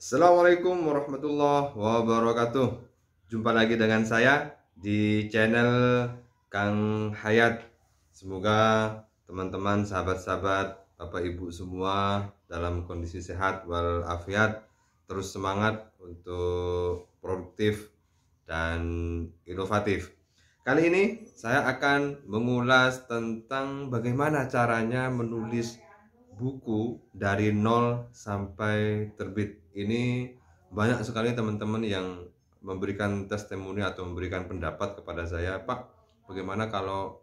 Assalamualaikum warahmatullahi wabarakatuh. Jumpa lagi dengan saya di channel Kang Hayat. Semoga teman-teman, sahabat-sahabat, Bapak Ibu semua dalam kondisi sehat walafiat, terus semangat untuk produktif dan inovatif. Kali ini saya akan mengulas tentang bagaimana caranya menulis buku dari nol sampai terbit. Ini banyak sekali teman-teman yang memberikan testimoni atau memberikan pendapat kepada saya, Pak, bagaimana kalau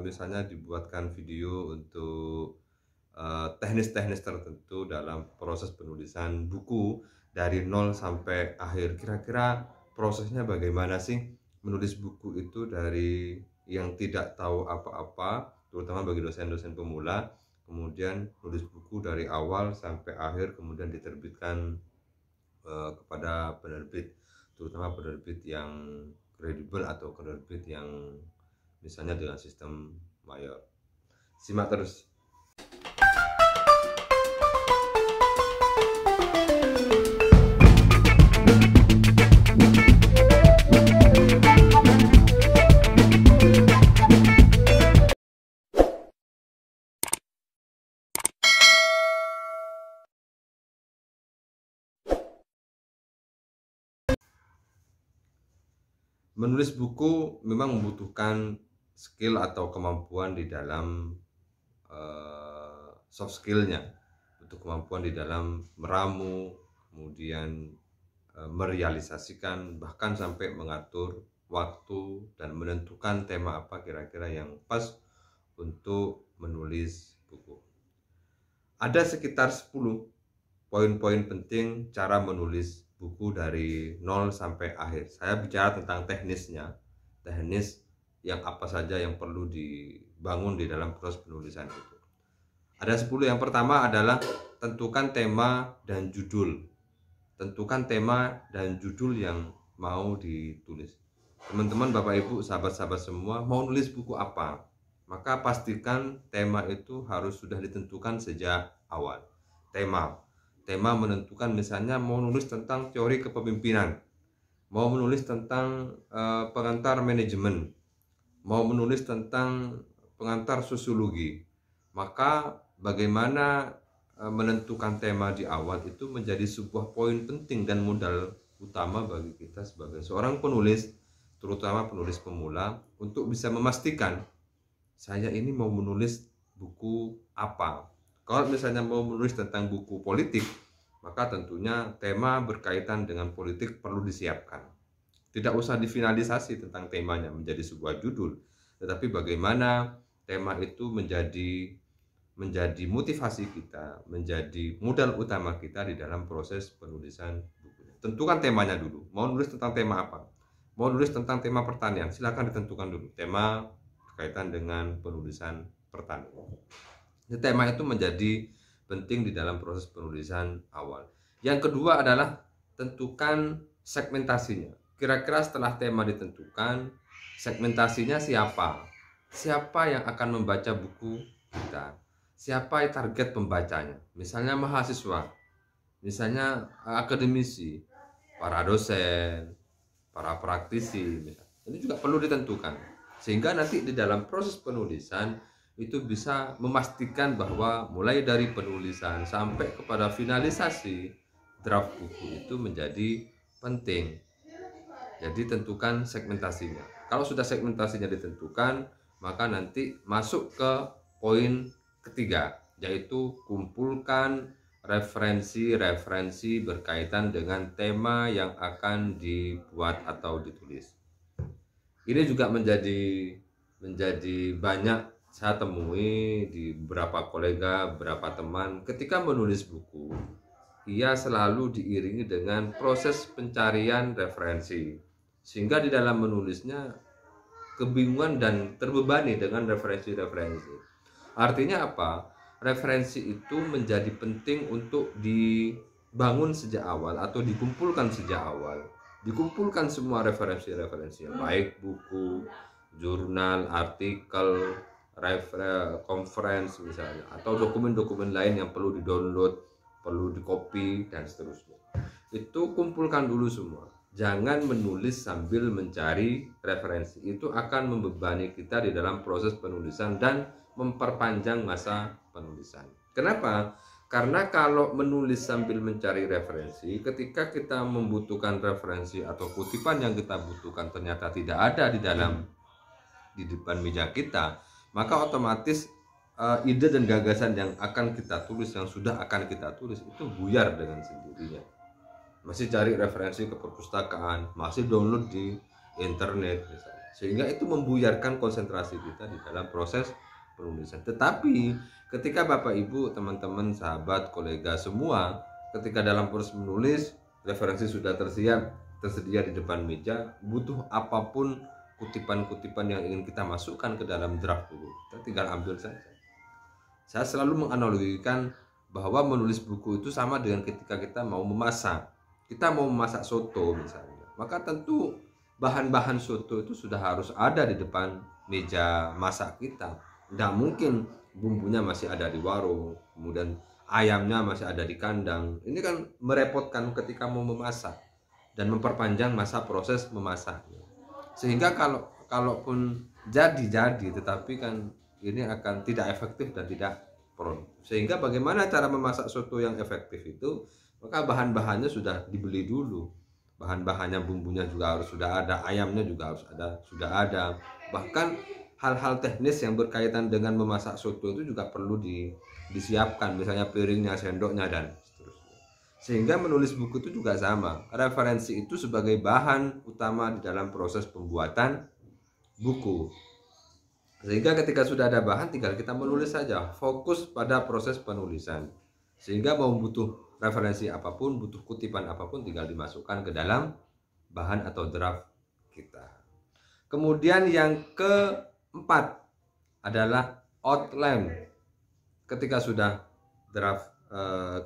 misalnya dibuatkan video untuk teknis-teknis tertentu dalam proses penulisan buku dari nol sampai akhir. Kira-kira prosesnya bagaimana sih menulis buku itu dari yang tidak tahu apa-apa, terutama bagi dosen-dosen pemula, kemudian nulis buku dari awal sampai akhir, kemudian diterbitkan kepada penerbit, terutama penerbit yang kredibel atau penerbit yang misalnya dengan sistem mayor. Simak terus. Menulis buku memang membutuhkan skill atau kemampuan di dalam soft skillnya, butuh kemampuan di dalam meramu, kemudian merealisasikan, bahkan sampai mengatur waktu dan menentukan tema apa kira-kira yang pas untuk menulis buku. Ada sekitar 10 poin-poin penting cara menulis buku dari nol sampai akhir. Saya bicara tentang teknisnya, teknis yang apa saja yang perlu dibangun di dalam proses penulisan itu. Ada 10. Yang pertama adalah tentukan tema dan judul. Tentukan tema dan judul yang mau ditulis. Teman-teman, Bapak Ibu, sahabat-sahabat semua, mau nulis buku apa? Maka pastikan tema itu harus sudah ditentukan sejak awal. Tema menentukan, misalnya mau nulis tentang teori kepemimpinan, mau menulis tentang pengantar manajemen, mau menulis tentang pengantar sosiologi. Maka bagaimana menentukan tema di awal itu menjadi sebuah poin penting dan modal utama bagi kita sebagai seorang penulis, terutama penulis pemula, untuk bisa memastikan saya ini mau menulis buku apa. Kalau misalnya mau menulis tentang buku politik, maka tentunya tema berkaitan dengan politik perlu disiapkan. Tidak usah difinalisasi tentang temanya menjadi sebuah judul, tetapi bagaimana tema itu menjadi motivasi kita, menjadi modal utama kita di dalam proses penulisan bukunya. Tentukan temanya dulu. Mau nulis tentang tema apa? Mau nulis tentang tema pertanian, silakan ditentukan dulu tema berkaitan dengan penulisan pertanian. Tema itu menjadi penting di dalam proses penulisan awal. Yang kedua adalah tentukan segmentasinya. Kira-kira setelah tema ditentukan, segmentasinya siapa? Siapa yang akan membaca buku kita? Siapa target pembacanya? Misalnya mahasiswa, misalnya akademisi, para dosen, para praktisi. Ini juga perlu ditentukan, sehingga nanti di dalam proses penulisan itu bisa memastikan bahwa mulai dari penulisan sampai kepada finalisasi draft buku itu menjadi penting. Jadi tentukan segmentasinya. Kalau sudah segmentasinya ditentukan, maka nanti masuk ke poin ketiga, yaitu kumpulkan referensi-referensi berkaitan dengan tema yang akan dibuat atau ditulis. Ini juga menjadi banyak saya temui di beberapa kolega, beberapa teman, ketika menulis buku, ia selalu diiringi dengan proses pencarian referensi, sehingga di dalam menulisnya kebingungan dan terbebani dengan referensi-referensi. Artinya apa? Referensi itu menjadi penting untuk dibangun sejak awal atau dikumpulkan sejak awal. Dikumpulkan semua referensi-referensi, baik buku, jurnal, artikel, conference misalnya, atau dokumen-dokumen lain yang perlu di-download, perlu di-copy, dan seterusnya. itu kumpulkan dulu semua. Jangan menulis sambil mencari referensi. Itu akan membebani kita di dalam proses penulisan dan memperpanjang masa penulisan. Kenapa? Karena kalau menulis sambil mencari referensi, ketika kita membutuhkan referensi atau kutipan yang kita butuhkan ternyata tidak ada di depan meja kita, maka otomatis ide dan gagasan yang akan kita tulis, yang sudah akan kita tulis itu buyar dengan sendirinya. Masih cari referensi ke perpustakaan, masih download di internet misalnya, sehingga itu membuyarkan konsentrasi kita di dalam proses penulisan. Tetapi ketika Bapak Ibu, teman-teman, sahabat, kolega semua, ketika dalam proses menulis, referensi sudah tersedia di depan meja, butuh apapun kutipan-kutipan yang ingin kita masukkan ke dalam draft buku, kita tinggal ambil saja. Saya selalu menganalogikan bahwa menulis buku itu sama dengan ketika kita mau memasak. Kita mau memasak soto misalnya, maka tentu bahan-bahan soto itu sudah harus ada di depan meja masak kita. Tidak mungkin bumbunya masih ada di warung, kemudian ayamnya masih ada di kandang. Ini kan merepotkan ketika mau memasak dan memperpanjang masa proses memasaknya. Sehingga kalaupun jadi, tetapi kan ini akan tidak efektif dan tidak produktif. Sehingga bagaimana cara memasak soto yang efektif itu? Maka bahan-bahannya sudah dibeli dulu. Bahan-bahannya, bumbunya juga harus sudah ada, ayamnya juga harus sudah ada. Bahkan hal-hal teknis yang berkaitan dengan memasak soto itu juga perlu disiapkan, misalnya piringnya, sendoknya, dan seterusnya. Sehingga menulis buku itu juga sama. Referensi itu sebagai bahan utama di dalam proses pembuatan buku. Sehingga ketika sudah ada bahan, tinggal kita menulis saja, fokus pada proses penulisan. Sehingga mau butuh referensi apapun, butuh kutipan apapun, tinggal dimasukkan ke dalam bahan atau draft kita. Kemudian yang keempat adalah outline. Ketika sudah draft,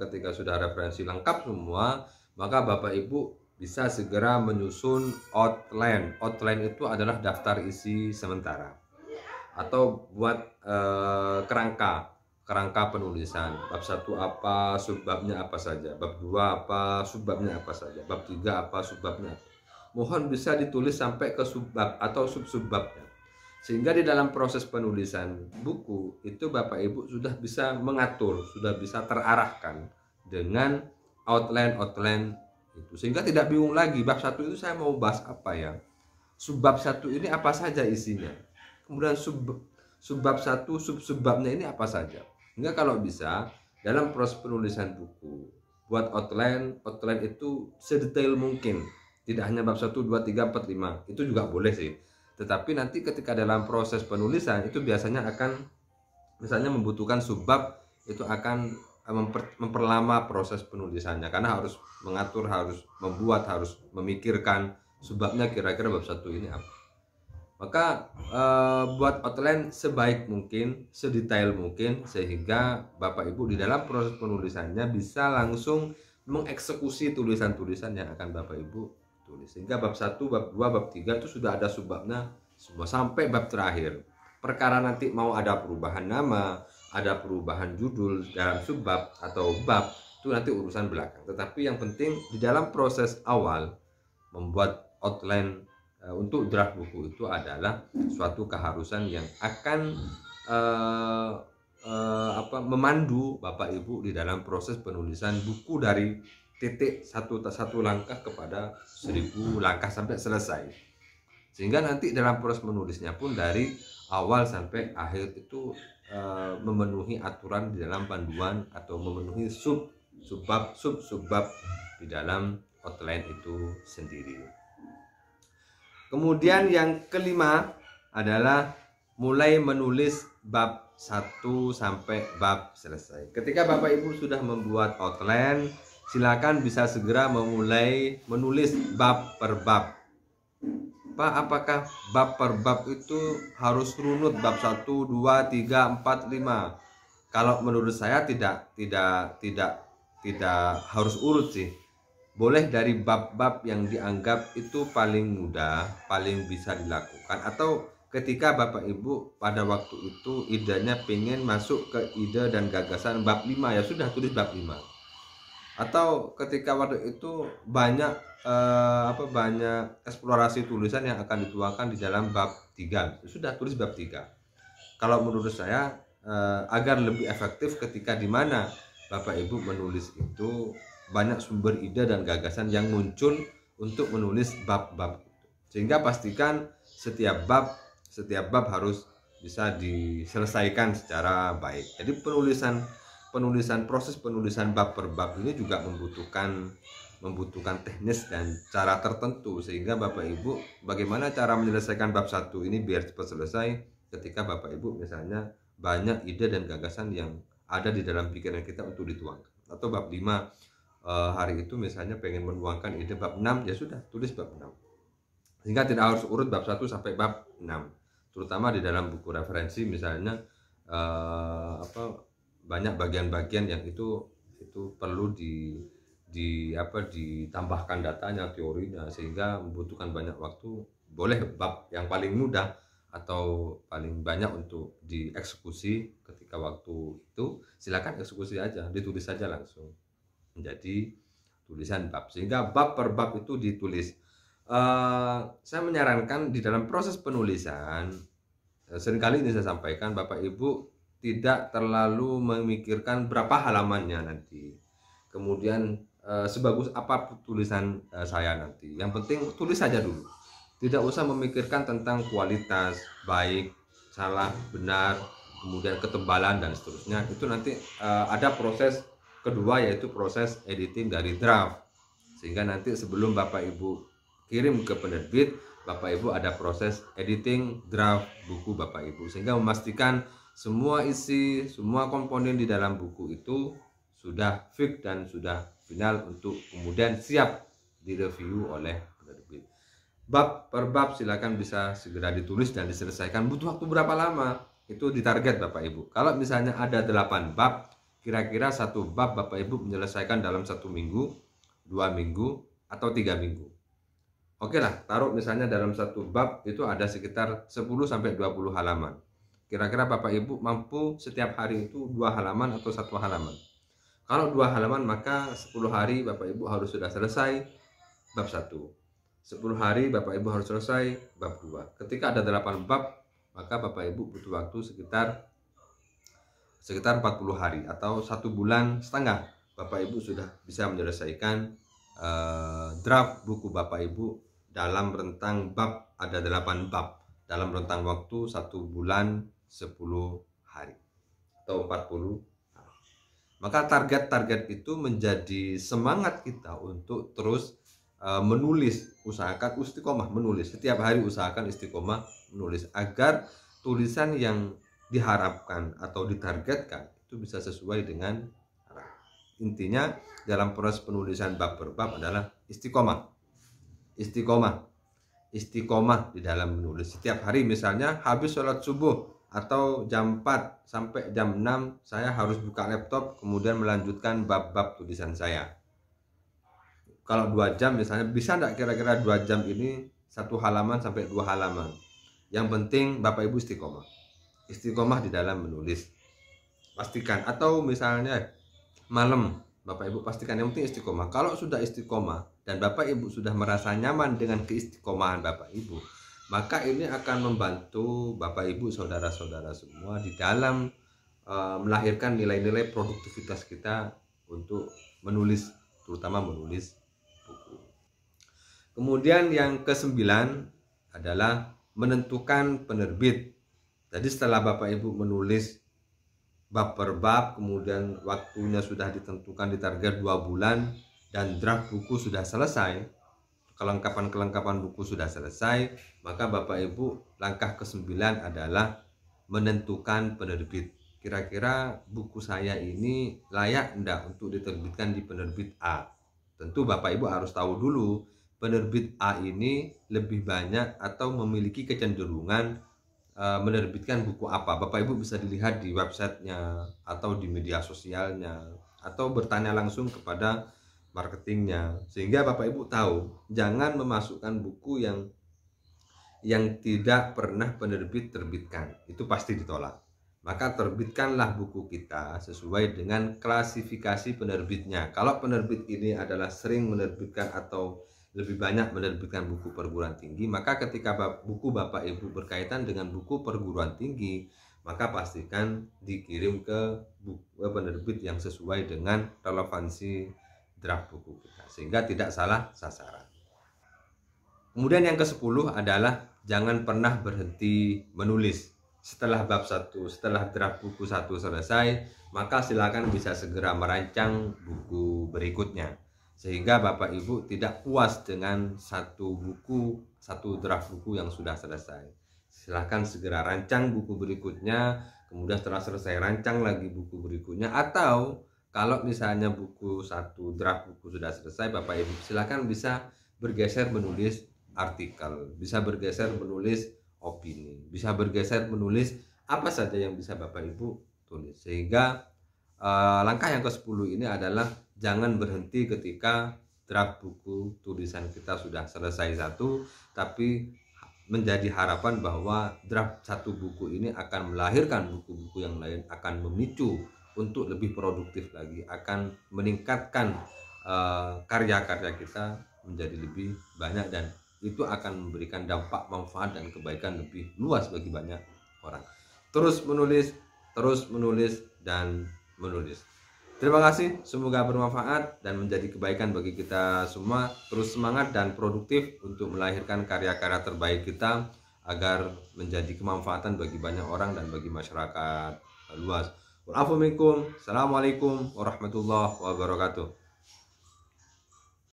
ketika sudah referensi lengkap semua, maka Bapak Ibu bisa segera menyusun outline. Outline itu adalah daftar isi sementara atau buat kerangka penulisan. Bab 1 apa, subbabnya apa saja. Bab 2 apa, subbabnya apa saja. Bab 3 apa, subbabnya apa. Mohon bisa ditulis sampai ke subbab atau sub-subbabnya. Sehingga di dalam proses penulisan buku itu Bapak Ibu sudah bisa mengatur, sudah bisa terarahkan dengan outline itu. Sehingga tidak bingung lagi, bab 1 itu saya mau bahas apa ya. Subbab 1 ini apa saja isinya. Kemudian subbab 1, sub-subbabnya ini apa saja. Hingga kalau bisa dalam proses penulisan buku, buat outline itu sedetail mungkin. Tidak hanya bab 1, 2, 3, 4, 5. Itu juga boleh sih. Tetapi nanti ketika dalam proses penulisan itu biasanya akan, misalnya membutuhkan subbab, itu akan memperlama proses penulisannya. Karena harus mengatur, harus membuat, harus memikirkan subbabnya kira-kira bab 1 ini apa. Maka buat outline sebaik mungkin, sedetail mungkin, sehingga Bapak Ibu di dalam proses penulisannya bisa langsung mengeksekusi tulisan-tulisan yang akan Bapak Ibu tulis. Sehingga bab 1, bab 2, bab 3 itu sudah ada subbabnya semua sampai bab terakhir. Perkara nanti mau ada perubahan nama, ada perubahan judul dalam subbab atau bab, itu nanti urusan belakang. Tetapi yang penting di dalam proses awal membuat outline untuk draft buku itu adalah suatu keharusan yang akan memandu Bapak Ibu di dalam proses penulisan buku dari titik satu langkah kepada 1000 langkah sampai selesai. Sehingga nanti dalam proses menulisnya pun dari awal sampai akhir itu memenuhi aturan di dalam panduan atau memenuhi subbab di dalam outline itu sendiri. Kemudian yang kelima adalah mulai menulis bab 1 sampai bab selesai. Ketika Bapak Ibu sudah membuat outline, silakan bisa segera memulai menulis bab per bab. Pak, apakah bab per bab itu harus runut bab 1, 2, 3, 4, 5? Kalau menurut saya tidak harus urut sih. Boleh dari bab-bab yang dianggap itu paling mudah, paling bisa dilakukan. Atau ketika Bapak Ibu pada waktu itu idenya pengen masuk ke ide dan gagasan bab 5, ya sudah tulis bab 5. Atau ketika waktu itu banyak banyak eksplorasi tulisan yang akan dituangkan di dalam bab 3, sudah tulis bab 3. Kalau menurut saya agar lebih efektif ketika di mana Bapak Ibu menulis itu banyak sumber ide dan gagasan yang muncul untuk menulis bab-bab itu. Sehingga pastikan setiap bab harus bisa diselesaikan secara baik. Jadi proses penulisan bab per bab ini juga membutuhkan teknis dan cara tertentu, sehingga Bapak Ibu bagaimana cara menyelesaikan bab 1 ini biar cepat selesai ketika Bapak Ibu misalnya banyak ide dan gagasan yang ada di dalam pikiran kita untuk dituangkan. Atau bab 5 hari itu misalnya pengen menuangkan ide bab 6, ya sudah tulis bab 6. Sehingga tidak harus urut bab 1 sampai bab 6. Terutama di dalam buku referensi misalnya banyak bagian-bagian yang itu perlu ditambahkan datanya, teorinya, sehingga membutuhkan banyak waktu. Boleh bab yang paling mudah atau paling banyak untuk dieksekusi ketika waktu itu, silakan eksekusi aja, ditulis saja langsung menjadi tulisan bab, sehingga bab per bab itu ditulis. Saya menyarankan di dalam proses penulisan, seringkali ini saya sampaikan, Bapak Ibu tidak terlalu memikirkan berapa halamannya nanti, kemudian sebagus apa tulisan saya nanti. Yang penting tulis saja dulu, tidak usah memikirkan tentang kualitas, baik, salah, benar, kemudian ketebalan dan seterusnya. Itu nanti ada proses kedua, yaitu proses editing dari draft, sehingga nanti sebelum Bapak Ibu kirim ke penerbit, Bapak Ibu ada proses editing draft buku Bapak Ibu, sehingga memastikan semua isi, semua komponen di dalam buku itu sudah fix dan sudah final untuk kemudian siap direview oleh penerbit. Bab per bab silakan bisa segera ditulis dan diselesaikan. Butuh waktu berapa lama? Itu ditarget Bapak Ibu. Kalau misalnya ada 8 bab, kira-kira satu bab Bapak Ibu menyelesaikan dalam 1 minggu, 2 minggu, atau 3 minggu. Oke lah, taruh misalnya dalam satu bab itu ada sekitar 10-20 halaman. Kira-kira Bapak Ibu mampu setiap hari itu 2 halaman atau 1 halaman. Kalau 2 halaman, maka 10 hari Bapak Ibu harus sudah selesai bab 1. 10 hari Bapak Ibu harus selesai bab 2. Ketika ada 8 bab, maka Bapak Ibu butuh waktu sekitar 40 hari atau 1,5 bulan. Bapak Ibu sudah bisa menyelesaikan draft buku Bapak Ibu dalam rentang bab, ada 8 bab, dalam rentang waktu 1 bulan 10 hari atau 40 hari. Maka target-target itu menjadi semangat kita untuk terus menulis. Usahakan istiqomah menulis, setiap hari usahakan istiqomah menulis, agar tulisan yang diharapkan atau ditargetkan itu bisa sesuai dengan harapan. Intinya dalam proses penulisan bab per bab adalah istiqomah di dalam menulis. Setiap hari misalnya habis sholat subuh atau jam 4 sampai jam 6 saya harus buka laptop kemudian melanjutkan bab-bab tulisan saya. Kalau 2 jam misalnya, bisa enggak kira-kira 2 jam ini 1 halaman sampai 2 halaman. Yang penting Bapak Ibu istiqomah di dalam menulis, pastikan. Atau misalnya malam, Bapak Ibu pastikan, yang penting istiqomah. Kalau sudah istiqomah dan Bapak Ibu sudah merasa nyaman dengan keistiqomahan Bapak Ibu, maka ini akan membantu Bapak Ibu, saudara-saudara semua di dalam melahirkan nilai-nilai produktivitas kita untuk menulis, terutama menulis buku. Kemudian yang ke-9 adalah menentukan penerbit. Jadi setelah Bapak Ibu menulis bab per bab, kemudian waktunya sudah ditentukan, ditarget 2 bulan, dan draft buku sudah selesai, kelengkapan buku sudah selesai, maka Bapak Ibu langkah ke-9 adalah menentukan penerbit. Kira-kira buku saya ini layak enggak untuk diterbitkan di penerbit A. Tentu Bapak Ibu harus tahu dulu penerbit A ini lebih banyak atau memiliki kecenderungan menerbitkan buku apa. Bapak Ibu bisa dilihat di websitenya atau di media sosialnya, atau bertanya langsung kepada marketingnya, sehingga Bapak Ibu tahu. Jangan memasukkan buku yang tidak pernah penerbit terbitkan, itu pasti ditolak. maka terbitkanlah buku kita sesuai dengan klasifikasi penerbitnya. Kalau penerbit ini adalah sering menerbitkan atau lebih banyak menerbitkan buku perguruan tinggi, maka ketika buku Bapak Ibu berkaitan dengan buku perguruan tinggi, maka pastikan dikirim ke penerbit yang sesuai dengan relevansi draft buku kita, sehingga tidak salah sasaran. Kemudian yang ke-10 adalah jangan pernah berhenti menulis. Setelah bab 1, setelah draft buku 1 selesai, maka silakan bisa segera merancang buku berikutnya. Sehingga Bapak Ibu tidak puas dengan satu draft buku yang sudah selesai. Silakan segera rancang buku berikutnya, kemudian setelah selesai rancang lagi buku berikutnya. Atau kalau misalnya draft buku sudah selesai, Bapak Ibu silakan bisa bergeser menulis artikel, bisa bergeser menulis opini, bisa bergeser menulis apa saja yang bisa Bapak Ibu tulis. Sehingga langkah yang ke-10 ini adalah jangan berhenti ketika draft buku tulisan kita sudah selesai satu, tapi menjadi harapan bahwa draft satu buku ini akan melahirkan buku-buku yang lain, akan memicu untuk lebih produktif lagi, akan meningkatkan karya-karya kita menjadi lebih banyak, dan itu akan memberikan dampak, manfaat, dan kebaikan lebih luas bagi banyak orang. Terus menulis, dan menulis. Terima kasih, semoga bermanfaat dan menjadi kebaikan bagi kita semua. Terus semangat dan produktif untuk melahirkan karya-karya terbaik kita agar menjadi kemanfaatan bagi banyak orang dan bagi masyarakat luas. Assalamualaikum warahmatullahi wabarakatuh.